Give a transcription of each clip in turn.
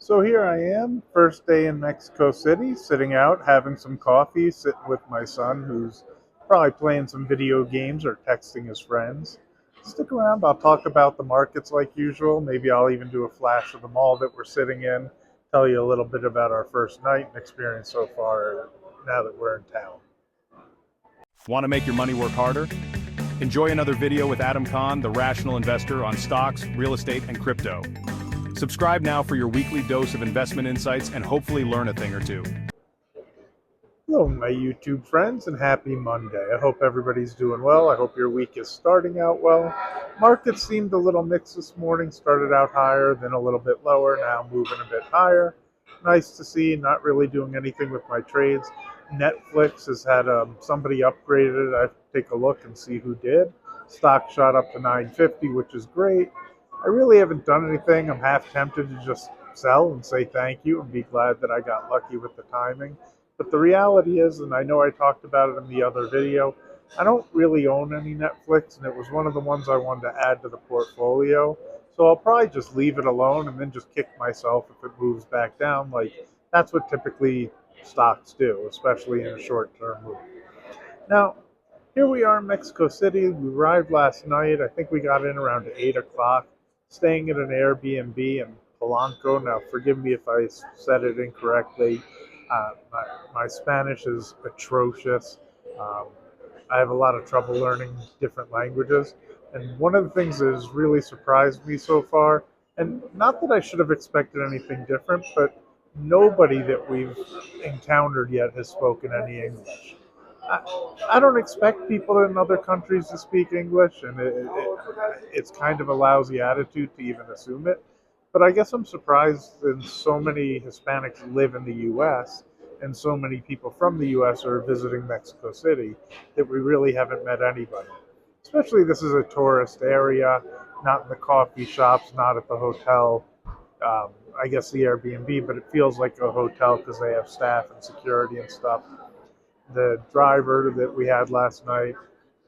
So here I am, first day in Mexico City, sitting out, having some coffee, sitting with my son who's probably playing some video games or texting his friends. Stick around, I'll talk about the markets like usual. Maybe I'll even do a flash of the mall that we're sitting in, tell you a little bit about our first night and experience so far now that we're in town. Want to make your money work harder? Enjoy another video with Adam Kahn, the rational investor on stocks, real estate, and crypto. Subscribe now for your weekly dose of investment insights and hopefully learn a thing or two. Hello, my YouTube friends, and happy Monday. I hope everybody's doing well. I hope your week is starting out well. Markets seemed a little mixed this morning, started out higher, then a little bit lower, now moving a bit higher. Nice to see, not really doing anything with my trades. Netflix has had somebody upgraded it. I have to take a look and see who did. Stock shot up to 950, which is great. I really haven't done anything. I'm half tempted to just sell and say thank you and be glad that I got lucky with the timing. But the reality is, and I know I talked about it in the other video, I don't really own any Netflix, and it was one of the ones I wanted to add to the portfolio. So I'll probably just leave it alone and then just kick myself if it moves back down. Like, that's what typically stocks do, especially in a short-term move. Now, here we are in Mexico City. We arrived last night. I think we got in around 8 o'clock, staying at an Airbnb in Polanco. Now, forgive me if I said it incorrectly. My Spanish is atrocious. Um, I have a lot of trouble learning different languages. And one of the things that has really surprised me so far, and not that I should have expected anything different, but nobody that we've encountered yet has spoken any English. I don't expect people in other countries to speak English, and it's kind of a lousy attitude to even assume it. But I guess I'm surprised that so many Hispanics live in the U.S. and so many people from the U.S. are visiting Mexico City that we really haven't met anybody. Especially this is a tourist area, not in the coffee shops, not at the hotel. I guess the Airbnb, but it feels like a hotel because they have staff and security and stuff. The driver that we had last night,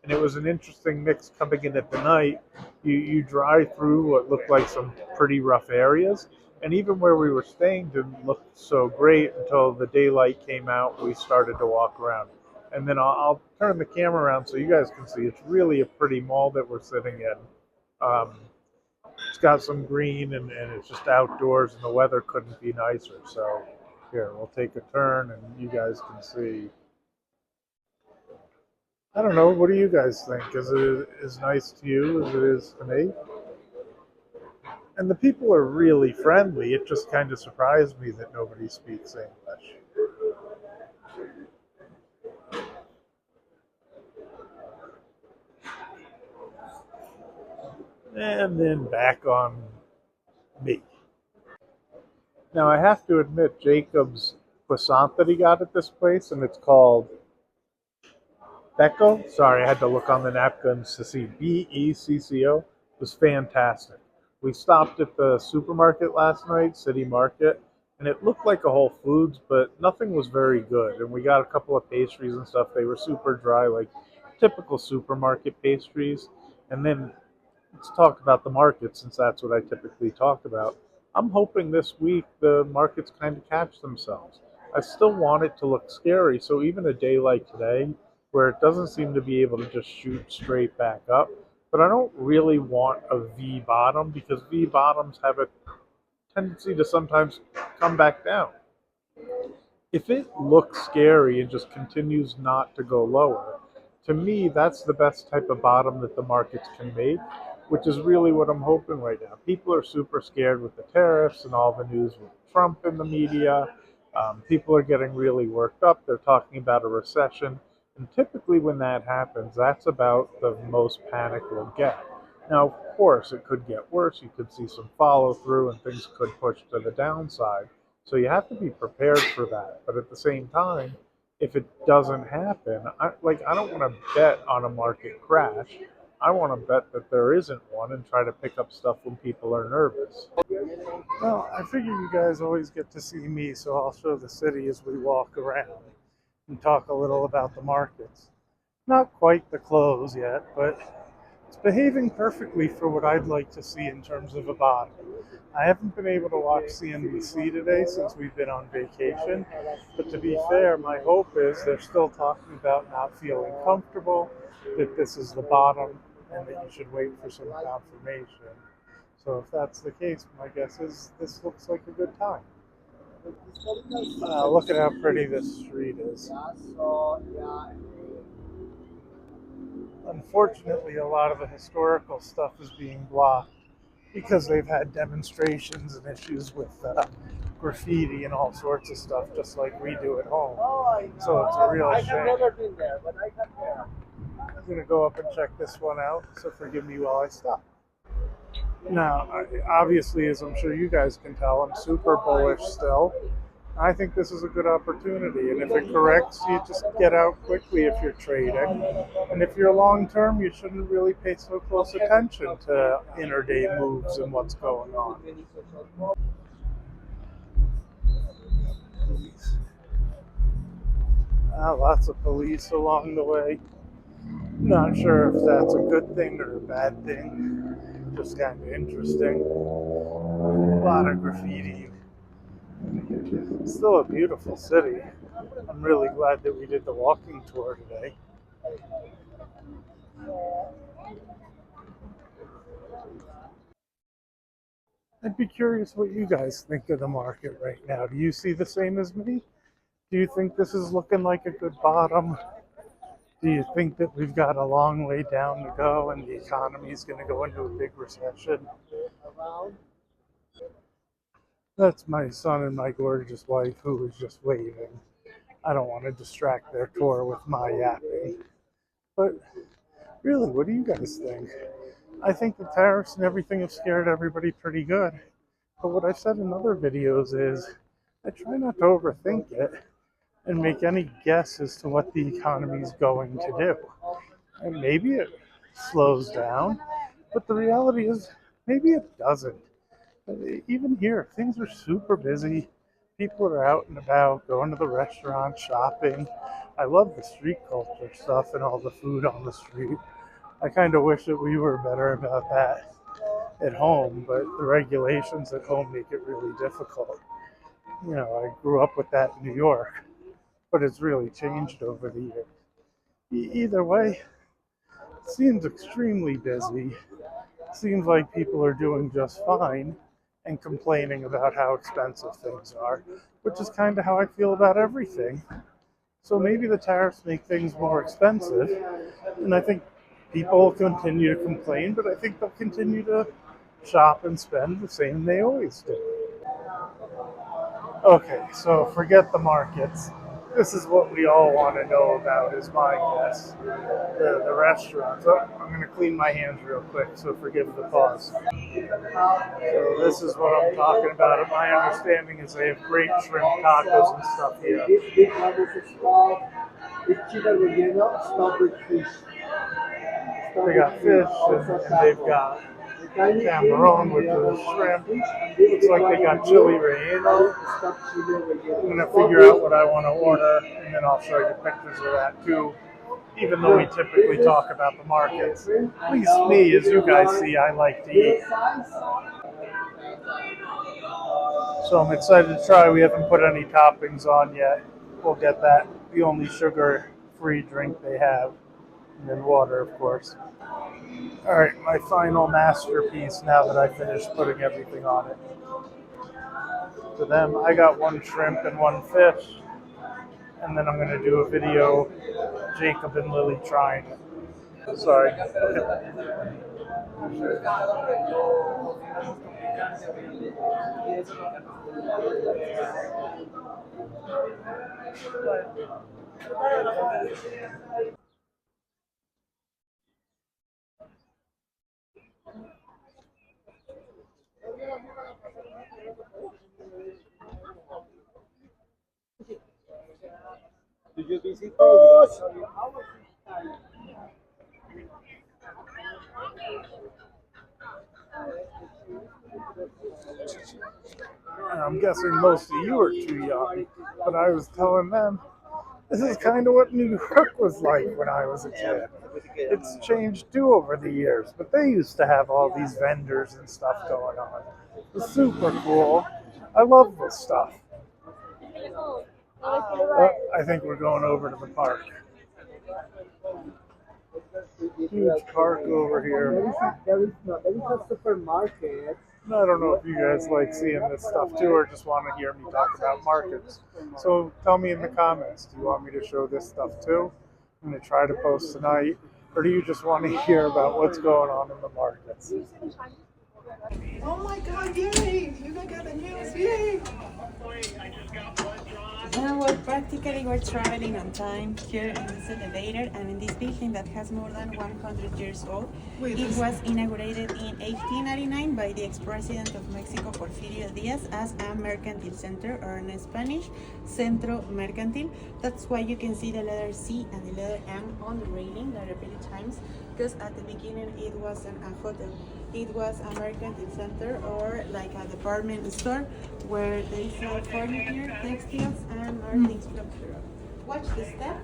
and it was an interesting mix coming in at the night. You drive through what looked like some pretty rough areas, and even where we were staying didn't look so great until the daylight came out. We started to walk around, and then I'll turn the camera around so you guys can see. It's really a pretty mall that we're sitting in. Um, it's got some green, and it's just outdoors, and the weather couldn't be nicer. So here, we'll take a turn, and you guys can see. I don't know. What do you guys think? Is it as nice to you as it is to me? And the people are really friendly. It just kind of surprised me that nobody speaks English. And then back on me. Now, I have to admit, Jacob's croissant that he got at this place, and it's called Becco. Sorry, I had to look on the napkins to see Becco. Was fantastic. We stopped at the supermarket last night, City Market, and it looked like a Whole Foods, but nothing was very good. And we got a couple of pastries and stuff. They were super dry, like typical supermarket pastries. And then let's talk about the market since that's what I typically talk about. I'm hoping this week the markets kind of catch themselves. I still want it to look scary, so even a day like today, where it doesn't seem to be able to just shoot straight back up, but I don't really want a V bottom because V bottoms have a tendency to sometimes come back down. If it looks scary and just continues not to go lower, to me, that's the best type of bottom that the markets can make, which is really what I'm hoping right now. People are super scared with the tariffs and all the news with Trump in the media. People are getting really worked up. They're talking about a recession. And typically, when that happens, that's about the most panic we'll get. Now, of course, it could get worse. You could see some follow through and things could push to the downside. So you have to be prepared for that. But at the same time, if it doesn't happen, I don't want to bet on a market crash. I want to bet that there isn't one and try to pick up stuff when people are nervous. Well, I figure you guys always get to see me, so I'll show the city as we walk around and talk a little about the markets. Not quite the close yet, but It's behaving perfectly for what I'd like to see in terms of a bottom. I haven't been able to watch CNBC today since we've been on vacation, but to be fair, my hope is they're still talking about not feeling comfortable, that this is the bottom, and that you should wait for some confirmation. So if that's the case, my guess is this looks like a good time. Look at how pretty this street is. Unfortunately, a lot of the historical stuff is being blocked because they've had demonstrations and issues with graffiti and all sorts of stuff, just like we do at home. So it's a real shame. I've never been there, but I have there. I'm going to go up and check this one out, so forgive me while I stop. Now, obviously, as I'm sure you guys can tell, I'm super bullish still. I think this is a good opportunity, and if it corrects, you just get out quickly if you're trading. And if you're long term, you shouldn't really pay so close attention to intraday moves and what's going on. Lots of police along the way. Not sure if that's a good thing or a bad thing. Just kind of interesting. A lot of graffiti. Still a beautiful city. I'm really glad that we did the walking tour today. I'd be curious what you guys think of the market right now. Do you see the same as me? Do you think this is looking like a good bottom? Do you think that we've got a long way down to go and the economy is going to go into a big recession? That's my son and my gorgeous wife who is just waving. I don't want to distract their tour with my yapping. But really, what do you guys think? I think the tariffs and everything have scared everybody pretty good. But what I've said in other videos is I try not to overthink it and make any guess as to what the economy is going to do. And maybe it slows down, but the reality is maybe it doesn't. Even here, things are super busy. People are out and about, going to the restaurant, shopping. I love the street culture stuff and all the food on the street. I kind of wish that we were better about that at home, but the regulations at home make it really difficult. I grew up with that in New York, but it's really changed over the years. Either way, it seems extremely busy. Seems like people are doing just fine and complaining about how expensive things are, which is kind of how I feel about everything. So maybe the tariffs make things more expensive, and I think people will continue to complain, but I think they'll continue to shop and spend the same they always do. Okay, so forget the markets. This is what we all want to know about, is my guess. The restaurants. Oh, I'm going to clean my hands real quick, so forgive the pause. So this is what I'm talking about. My understanding is they have great shrimp tacos and stuff here. This one is called chicken relleno stuffed with fish. They got fish and they've got camarón, which is shrimp. Looks like they got chili relleno. I'm gonna figure out what I want to order, and then I'll show you pictures of that too. Even though we typically talk about the markets, at least me, as you guys see, I like to eat. So I'm excited to try. We haven't put any toppings on yet. We'll get that. The only sugar-free drink they have, and then water, of course. All right, my final masterpiece now that I finished putting everything on it. To them, I got one shrimp and one fish, and then I'm going to do a video, Jacob and Lily trying it. Sorry. Did you visit? I'm guessing most of you are too young, but I was telling them this is kind of what New York was like when I was a kid. it's changed too over the years, but they used to have all these vendors and stuff going on. It's super cool. I love this stuff. I think we're going over to the park. Huge park over here. There is a supermarket. I don't know if you guys like seeing this stuff too, or just want to hear me talk about markets. So tell me in the comments, do you want me to show this stuff too? I'm going to try to post tonight, or do you just want to hear about what's going on in the markets? Oh my God! Yay! You got the news! Yay! Now we're traveling on time here in this elevator and in this building that has more than 100 years old. It was inaugurated in 1899 by the ex-president of Mexico, Porfirio Diaz, as a mercantile center, or in Spanish, Centro Mercantil. That's why you can see the letter C and the letter M on the railing. There are many times, because at the beginning it wasn't a hotel. It was a mercantile center, or like a department store where they sell furniture, textiles, and more things from Europe. Watch the step.